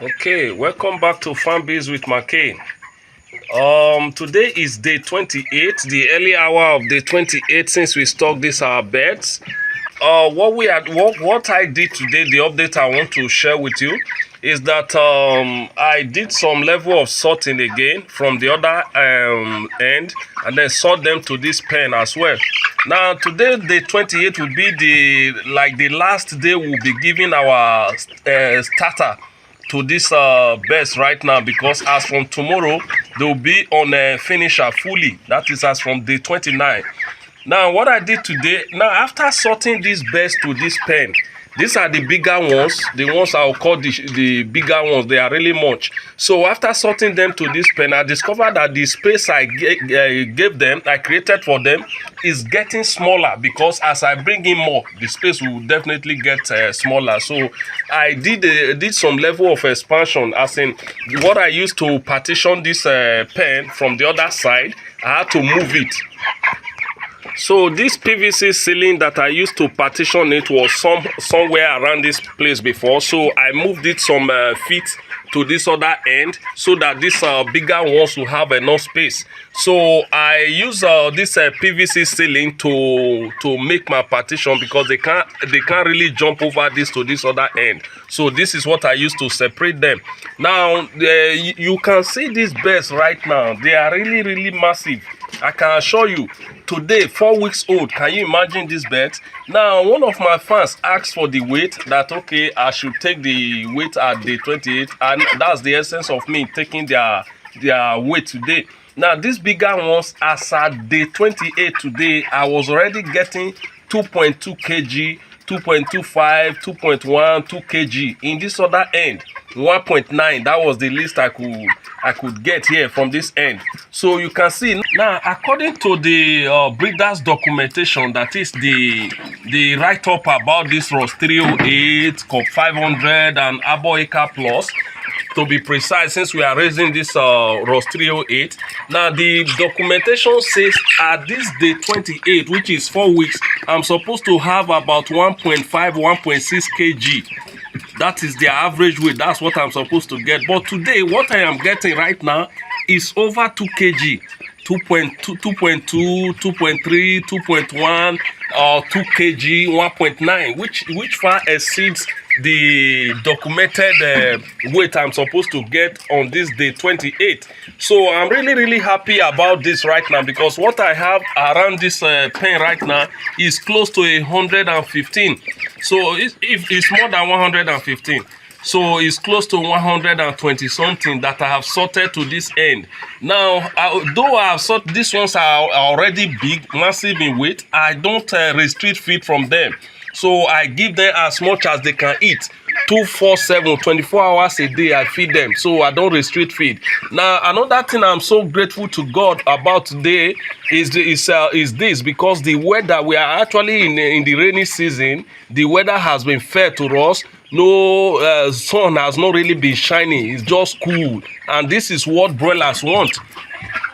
Okay, welcome back to Farmbiz with Markay. Today is day 28, the early hour of day 28 since we stocked this our beds. What I did today, the update I want to share with you is that I did some level of sorting again from the other end, and then sort them to this pen as well. Now today, day 28 will be the last day we'll be giving our starter to this best right now, because as from tomorrow they will be on a finisher fully. That is as from day 29. Now what I did today, now after sorting these best to this pen, these are the bigger ones, the ones I'll call the bigger ones. They are really much. So after sorting them to this pen, I discovered that the space I gave them, I created for them, is getting smaller, because as I bring in more, the space will definitely get smaller. So I did some level of expansion, as in what I used to partition this pen from the other side, I had to move it. So this PVC ceiling that I used to partition it was somewhere around this place before. So I moved it some feet to this other end, so that these bigger ones will have enough space. So I use this PVC ceiling to make my partition, because they can't really jump over this to this other end. So this is what I use to separate them. Now you can see these beds right now. They are really massive. I can assure you, today 4 weeks old. Can you imagine this bed? Now one of my fans asked for the weight, that okay, I should take the weight at day 28, and that's the essence of me taking their weight today. Now these bigger ones, as at day 28 today, I was already getting 2.2 kg, 2.25, 2.1, 2 kg. In this other end, 1.9. That was the least I could get here from this end. So you can see now, according to the breeder's documentation, that is the write-up about this Ross 308, Cobb 500, and Arbor Acre Plus, to be precise, since we are raising this Ross 308. Now the documentation says at this day 28, which is 4 weeks, I'm supposed to have about 1.5, 1.6 kg. That is their average weight. That's what I'm supposed to get. But today, what I am getting right now is over 2 kg. 2.2, 2.2, 2.3, 2.1, 2 kg, 1.9, which far exceeds the documented weight I'm supposed to get on this day 28. So I'm really happy about this right now, because what I have around this pen right now is close to 115. So it's more than 115. So it's close to 120 something that I have sorted to this end. Now, though I have sorted, these ones are already big, massive in weight, I don't restrict feed from them. So I give them as much as they can eat. 247, 24 hours a day I feed them, so I don't restrict feed. Now another thing I'm so grateful to God about today is this, because the weather, we are actually in the rainy season. The weather has been fair to us. No sun has not really been shining. It's just cool, and this is what broilers want.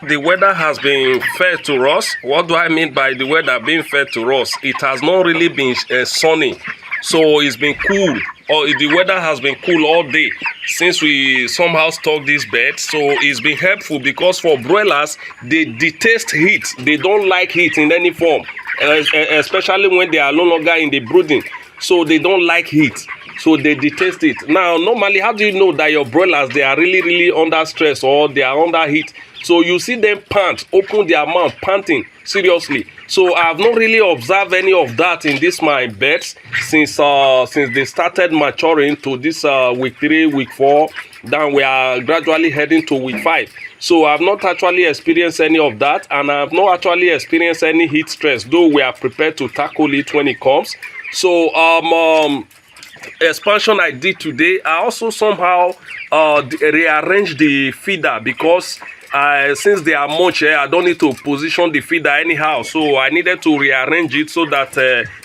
The weather has been fair to us. What do I mean by the weather being fair to us? It has not really been sunny, so it's been cool. The weather has been cool all day since we somehow stocked this bed. So it's been helpful, because for broilers, they detest heat. They don't like heat in any form, especially when they are no longer in the brooding. So they don't like heat. So they detest it. Now, normally, how do you know that your broilers, they are really under stress or they are under heat? So you see them pant, open their mouth, panting, seriously. So I have not really observed any of that in this my beds since they started maturing to this week 3, week 4. Then we are gradually heading to week 5. So I have not actually experienced any of that, and I have not actually experienced any heat stress, though we are prepared to tackle it when it comes. So expansion I did today, I also somehow rearranged the feeder, because since they are much here, I don't need to position the feeder anyhow. So I needed to rearrange it so that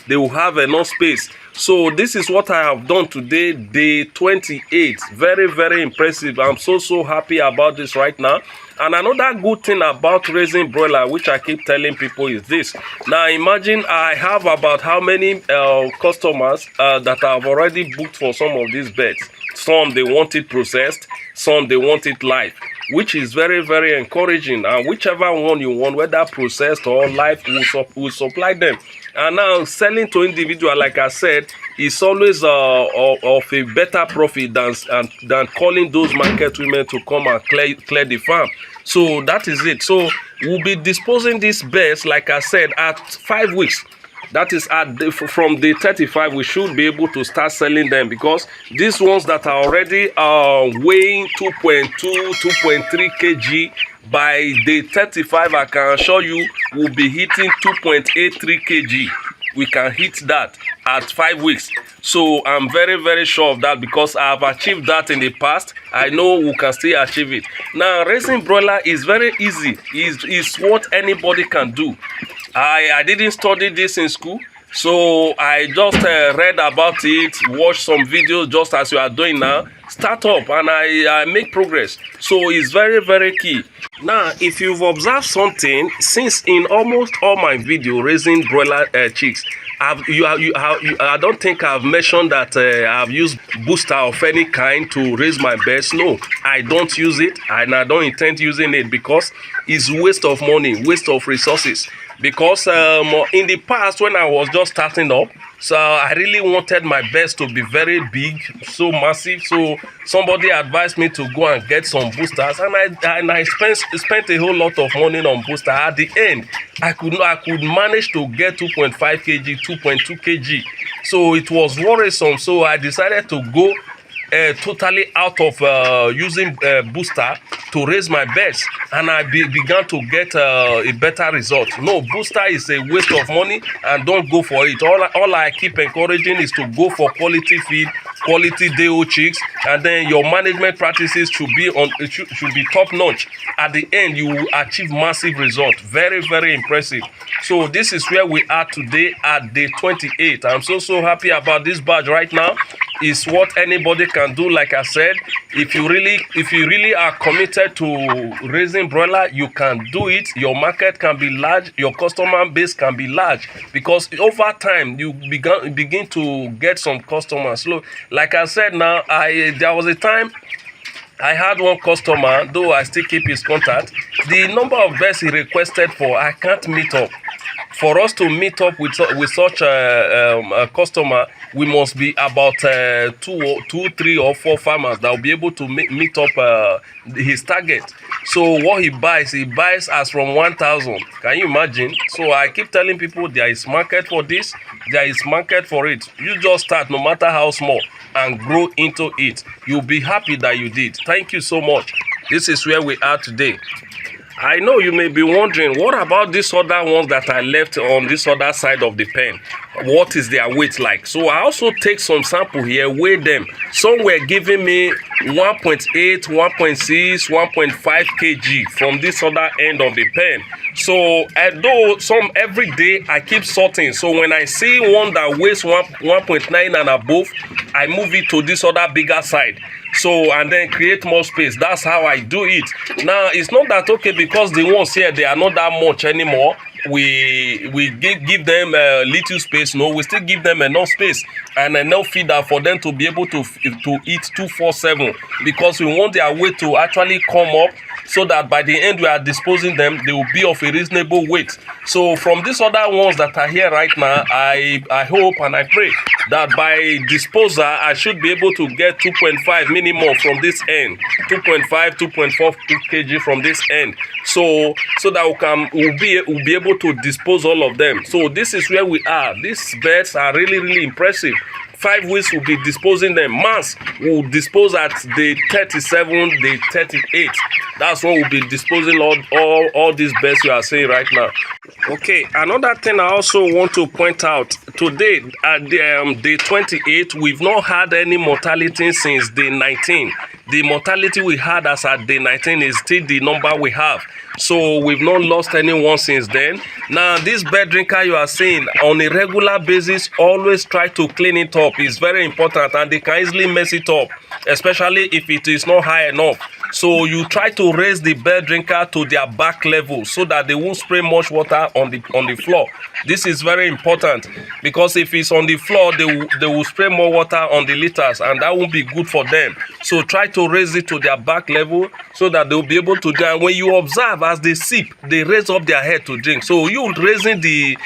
they will have enough space. So this is what I have done today, day 28. Very impressive. I'm so happy about this right now. And another good thing about raising broiler, which I keep telling people, is this. Now imagine I have about how many customers that I've already booked for some of these beds. Some they want it processed, some they want it live, which is very, very encouraging. And whichever one you want, whether processed or live, will supply them. And now selling to individual, like I said, is always of a better profit than calling those market women to come and clear the farm. So that is it. So we'll be disposing these birds, like I said, at 5 weeks. That is from day 35, we should be able to start selling them, because these ones that are already weighing 2.2, 2.3 kg, by day 35, I can assure you, we'll be hitting 2.83 kg. We can hit that at 5 weeks. So I'm very, very sure of that, because I have achieved that in the past. I know we can still achieve it. Now, raising broiler is very easy. It's what anybody can do. I didn't study this in school, so I just read about it, watched some videos just as you are doing now, start up, and I make progress. So it's very, very key. Now, if you've observed something, since in almost all my videos raising broiler chicks, I don't think I've mentioned that I've used booster of any kind to raise my birds. No, I don't use it, and I don't intend using it, because it's waste of money, waste of resources. Because in the past, when I was just starting up, so I really wanted my birds to be very big, so massive. So somebody advised me to go and get some boosters, and I spent a whole lot of money on booster. At the end, I could manage to get 2.5 kg, 2.2 kg. So it was worrisome. So I decided to go totally out of using booster to raise my birds, and I began to get a better result. No, booster is a waste of money, and don't go for it. All I keep encouraging is to go for quality feed, quality DO chicks, and then your management practices should be top notch. At the end, you will achieve massive results. Very, very impressive. So this is where we are today at day 28. I'm so happy about this badge right now. It's what anybody can do. Like I said, if you really are committed to raising broiler, you can do it. Your market can be large, your customer base can be large, because over time you begin to get some customers. So like I said, now there was a time I had one customer, though I still keep his contact. The number of birds he requested for, I can't meet up. For us to meet up with such a customer, we must be about 2, 3, or 4 farmers that will be able to meet up his target. So what he buys as from 1,000. Can you imagine? So I keep telling people there is market for this, there is market for it. You just start, no matter how small, and grow into it. You'll be happy that you did. Thank you so much. This is where we are today. I know you may be wondering, what about these other ones that I left on this other side of the pen? What is their weight like? So I also take some sample here, weigh them. Some were giving me 1.8, 1.6, 1.5 kg from this other end of the pen. So although some every day I keep sorting. So when I see one that weighs 1.9 and above, I move it to this other bigger side. So, and then create more space. That's how I do it. Now, it's not that, okay, because the ones here, they are not that much anymore, we give them little space. No, we still give them enough space and enough feeder for them to be able to eat 247, because we want their weight to actually come up, so that by the end we are disposing them, they will be of a reasonable weight. So from these other ones that are here right now, I hope and I pray that by disposal I should be able to get 2.5 minimum from this end, 2.5, 2.4 kg from this end, so that we'll be able to dispose all of them. So this is where we are. These birds are really impressive. 5 weeks will be disposing them. Mass will dispose at day 37, day 38. That's when we'll be disposing all these birds you are seeing right now. Okay, another thing I also want to point out, today at day 28, we've not had any mortality since day 19. The mortality we had as at day 19 is still the number we have. So we've not lost anyone since then. Now, this bird drinker you are seeing, on a regular basis, always try to clean it up. It's very important, and they can easily mess it up, especially if it is not high enough. So you try to raise the bird drinker to their back level so that they won't spray much water on the floor. This is very important, because if it's on the floor, they will spray more water on the litters, and that won't be good for them. So try to raise it to their back level so that they'll be able to drink. And when you observe, as they sip, they raise up their head to drink. So you raising the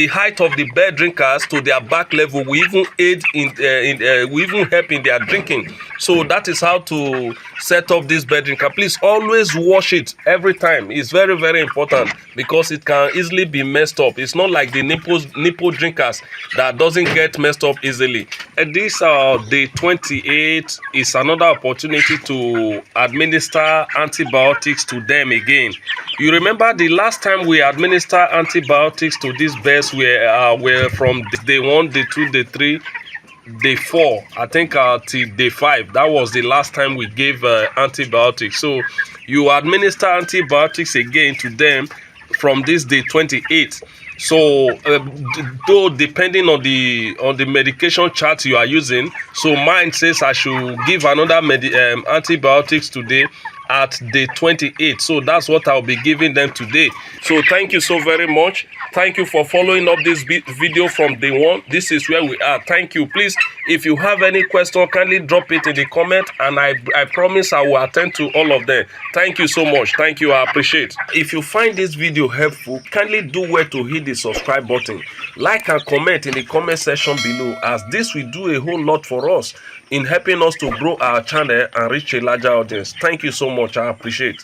height of the bird drinkers to their back level will even aid will even help in their drinking. So that is how to set up this bird drinker. Please always wash it every time. It's very, very important, because it can easily be messed up. It's not like the nipple drinkers that doesn't get messed up easily. And this day 28 is another opportunity to administer antibiotics to them again. You remember the last time we administered antibiotics to these birds were from day 1, day 2, day 3, day 4, I think, till day 5. That was the last time we gave antibiotics. So you administer antibiotics again to them from this day 28. So though depending on the medication chart you are using, so mine says I should give another antibiotics today at day 28. So that's what I'll be giving them today. So thank you so very much. Thank you for following up this video from day 1. This is where we are. Thank you. Please, if you have any question, kindly drop it in the comment, and I promise I will attend to all of them. Thank you so much. Thank you. I appreciate. If you find this video helpful, kindly do well to hit the subscribe button, like and comment in the comment section below, as this will do a whole lot for us in helping us to grow our channel and reach a larger audience. Thank you so much. I appreciate.